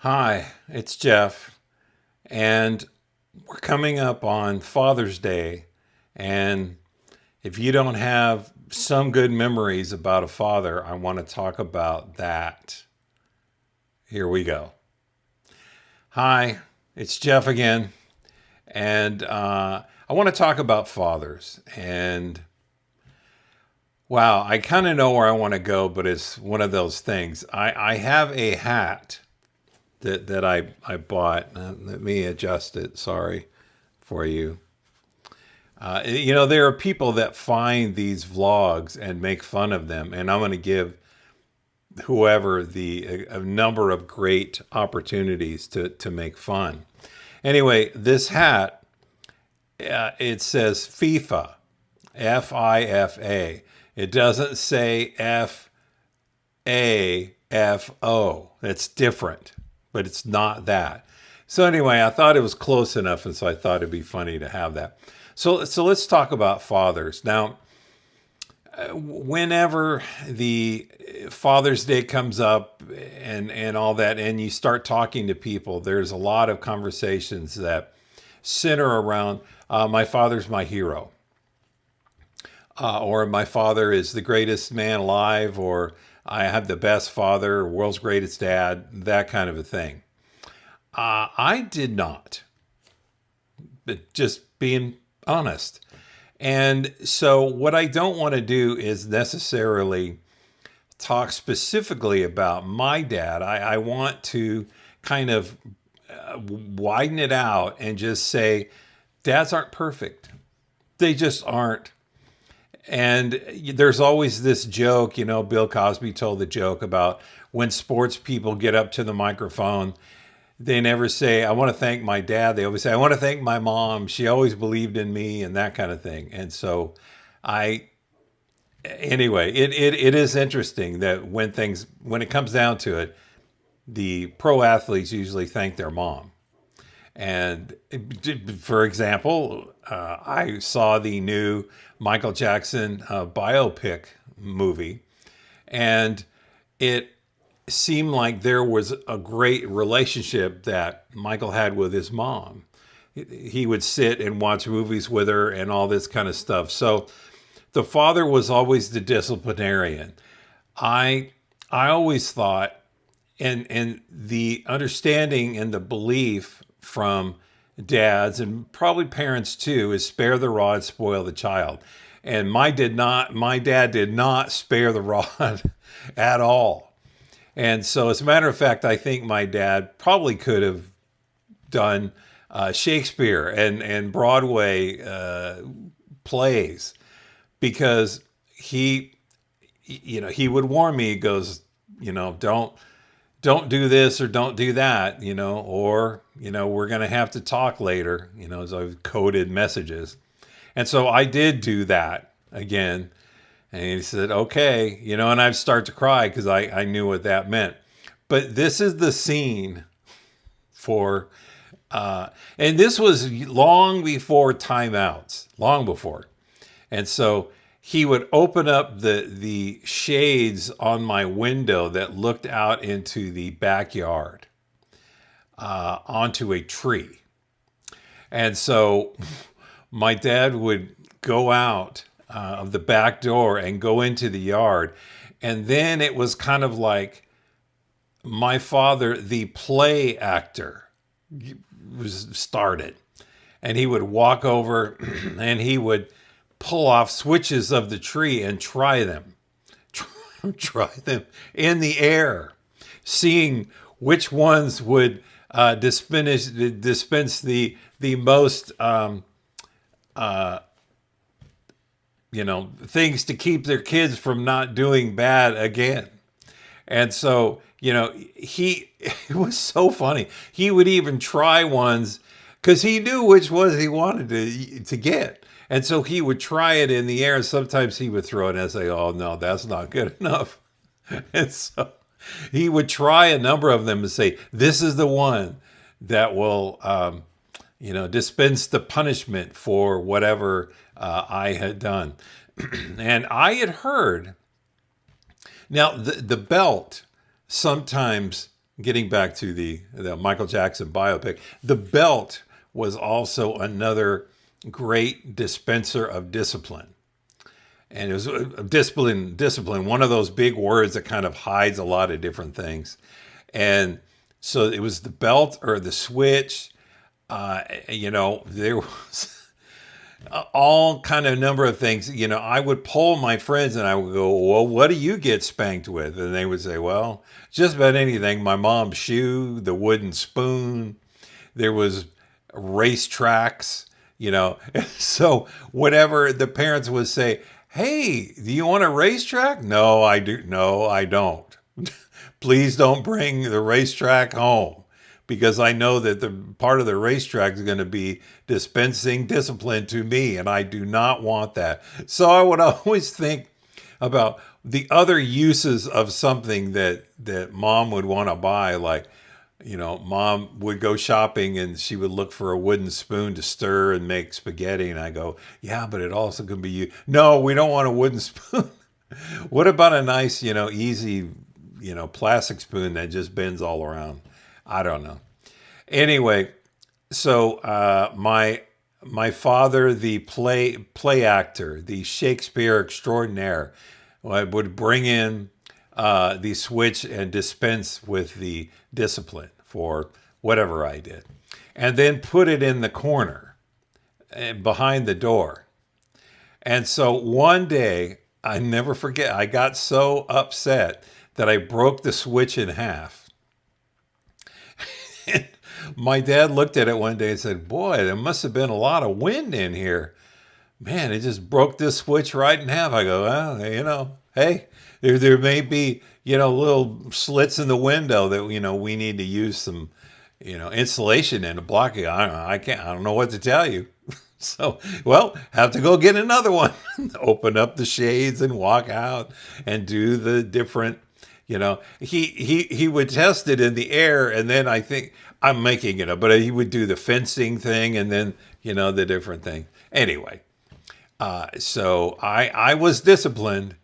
Hi, it's Jeff, and we're coming up on Father's Day. And if you don't have some good memories about a father, I want to talk about that. Here we go. Hi, it's Jeff again, and I want to talk about fathers. And wow, I kind of know where I want to go, but it's one of those things. I have a hat that I bought. Let me adjust it. Sorry for you. There are people that find these vlogs and make fun of them, and I'm going to give whoever a number of great opportunities to make fun. Anyway, this hat, it says FIFA, FIFA. It doesn't say FAFO. That's different, but it's not that. So anyway, I thought it was close enough, and so I thought it'd be funny to have that. So let's talk about fathers now. Whenever the Father's Day comes up and all that, and you start talking to people, there's a lot of conversations that center around my father's my hero, or my father is the greatest man alive, or I have the best father, world's greatest dad, that kind of a thing. I did not, but just being honest. And so, what I don't want to do is necessarily talk specifically about my dad. I want to kind of widen it out and just say, dads aren't perfect. They just aren't. And there's always this joke, Bill Cosby told the joke about when sports people get up to the microphone, they never say, I want to thank my dad. They always say, I want to thank my mom. She always believed in me and that kind of thing. And so I, anyway, it is interesting that when it comes down to it, the pro athletes usually thank their mom. And for example, I saw the new Michael Jackson biopic movie, and it seemed like there was a great relationship that Michael had with his mom. He would sit and watch movies with her and all this kind of stuff. So the father was always the disciplinarian. I I always thought, and the understanding and the belief from dads and probably parents too is spare the rod, spoil the child. And my dad did not spare the rod at all. And so, as a matter of fact, I think my dad probably could have done Shakespeare and Broadway plays, because he would warn me. He goes, don't do this or don't do that, or we're going to have to talk later, as I've coded messages. And so I did do that again. And he said, okay, and I'd start to cry because I knew what that meant. But this is the scene for, and this was long before timeouts, long before. And so he would open up the shades on my window that looked out into the backyard, onto a tree. And so my dad would go out of the back door and go into the yard. And then it was kind of like my father, the play actor, was started. And he would walk over and he would pull off switches of the tree and try them. Try them in the air, seeing which ones would dispense the most things to keep their kids from not doing bad again. And so, it was so funny. He would even try ones because he knew which ones he wanted to get. And so he would try it in the air. Sometimes he would throw it and say, oh, no, that's not good enough. And so he would try a number of them and say, this is the one that will, dispense the punishment for whatever I had done. And I had heard, now the belt sometimes getting back to the Michael Jackson biopic, the belt was also another great dispenser of discipline. And it was discipline, one of those big words that kind of hides a lot of different things. And so it was the belt or the switch. There was all kind of number of things. I would poll my friends and I would go, well, what do you get spanked with? And they would say, well, just about anything. My mom's shoe, the wooden spoon. There was racetracks. So whatever the parents would say, hey, do you want a racetrack? No, I do. No, I don't. Please don't bring the racetrack home, because I know that the part of the racetrack is going to be dispensing discipline to me, and I do not want that. So I would always think about the other uses of something that mom would want to buy. Like, mom would go shopping and she would look for a wooden spoon to stir and make spaghetti. And I go, yeah, but it also could be you. No, we don't want a wooden spoon. What about a nice, easy, plastic spoon that just bends all around? I don't know. Anyway, so my father, the play actor, the Shakespeare extraordinaire, would bring in the switch and dispense with the discipline for whatever I did, and then put it in the corner behind the door. And so one day, I never forget, I got so upset that I broke the switch in half. And my dad looked at it one day and said, boy, there must have been a lot of wind in here. Man, it just broke this switch right in half. I go, well, hey, there may be, little slits in the window that, we need to use some, insulation in to block it. I don't know what to tell you. So, well, have to go get another one. Open up the shades and walk out and do the different, he would test it in the air, and then I think I'm making it up, but he would do the fencing thing and then, the different thing. Anyway, so I was disciplined,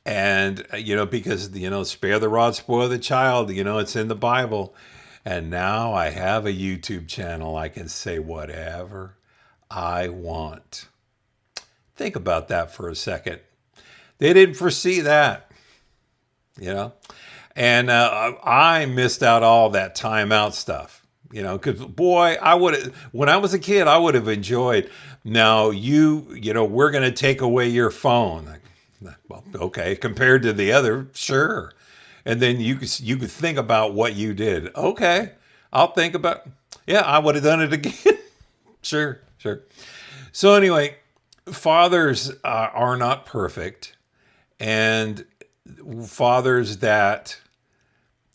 and, because, spare the rod, spoil the child, it's in the Bible. And now I have a YouTube channel. I can say whatever I want. Think about that for a second. They didn't foresee that, and I missed out all that timeout stuff, because boy, when I was a kid, I would have enjoyed. Now we're going to take away your phone. Well, okay, compared to the other, sure. And then you could think about what you did. Okay, I'll think about. Yeah, I would have done it again. Sure. So anyway, fathers are not perfect, and fathers that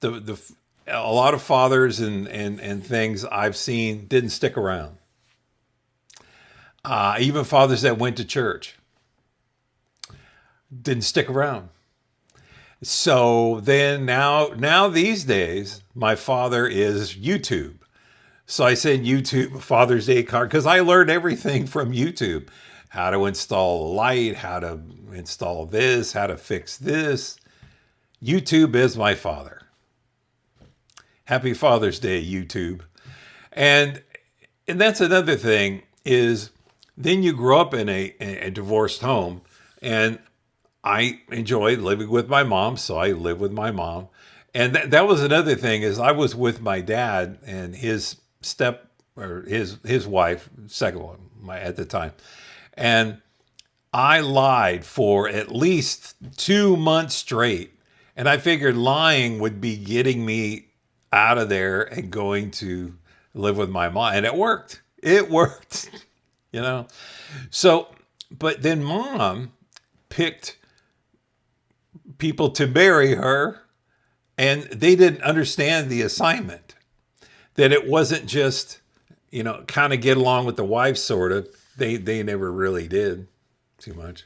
a lot of fathers and things I've seen didn't stick around. Even fathers that went to church didn't stick around. So then now these days, my father is YouTube. So I send YouTube a Father's Day card because I learned everything from YouTube. How to install a light, how to install this, how to fix this. YouTube is my father. Happy Father's Day, YouTube. And that's another thing is then you grow up in a divorced home, and I enjoyed living with my mom, so I live with my mom. And that was another thing is I was with my dad and his his wife, second one at the time. And I lied for at least 2 months straight. And I figured lying would be getting me out of there and going to live with my mom. And it worked. It worked, So, but then mom picked people to marry her, and they didn't understand the assignment. That it wasn't just, kind of get along with the wife, sort of. They never really did too much.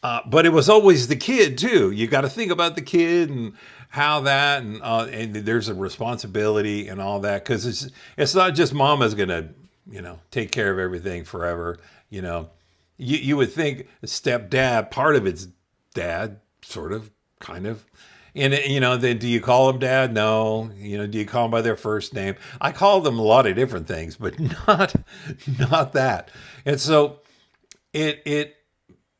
But it was always the kid, too. You got to think about the kid and how that, and there's a responsibility and all that. Because it's not just mama's going to, take care of everything forever. You would think a stepdad, part of it's dad, sort of, kind of. And then do you call them dad? No. Do you call them by their first name? I call them a lot of different things, but not that. And so it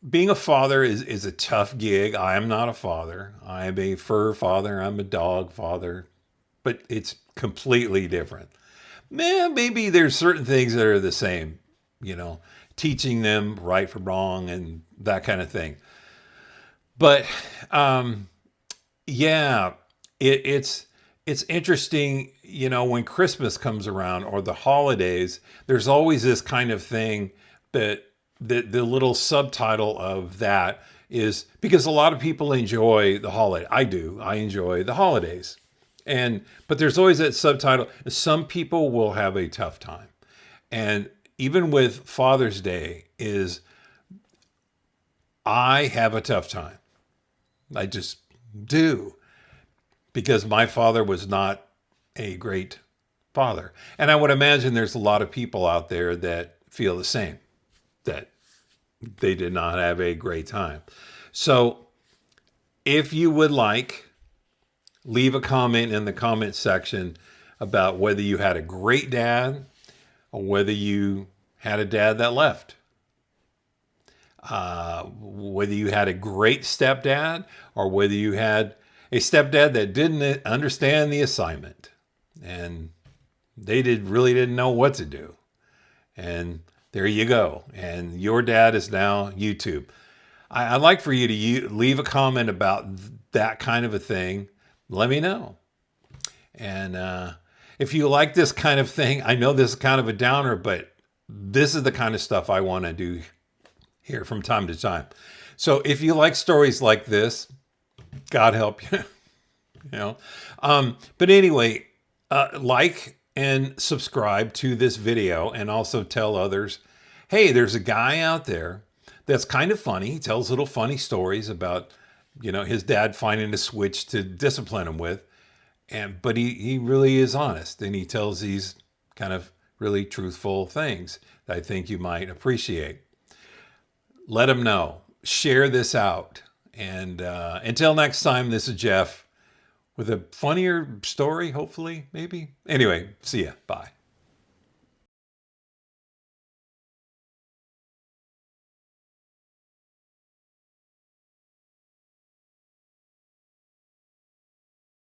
being a father is a tough gig. I am not a father. I am a fur father. I'm a dog father, but it's completely different. Man, maybe there's certain things that are the same, you know, teaching them right from wrong and that kind of thing. But yeah, it's interesting, when Christmas comes around or the holidays, there's always this kind of thing that the little subtitle of that is because a lot of people enjoy the holiday. I do. I enjoy the holidays. But there's always that subtitle. Some people will have a tough time. And even with Father's Day is I have a tough time. I just do because my father was not a great father. And I would imagine there's a lot of people out there that feel the same, that they did not have a great time. So if you would like, leave a comment in the comment section about whether you had a great dad or whether you had a dad that left. Whether you had a great stepdad or whether you had a stepdad that didn't understand the assignment and they really didn't know what to do. And there you go. And your dad is now YouTube. I'd like for you to leave a comment about that kind of a thing. Let me know. And if you like this kind of thing, I know this is kind of a downer, but this is the kind of stuff I want to do here from time to time. So if you like stories like this, God help you. But anyway, like and subscribe to this video and also tell others, hey, there's a guy out there that's kind of funny. He tells little funny stories about, his dad finding a switch to discipline him with. But he really is honest and he tells these kind of really truthful things that I think you might appreciate. Let him know. Share this out. And until next time, this is Jeff with a funnier story, hopefully, maybe. Anyway, see ya. Bye.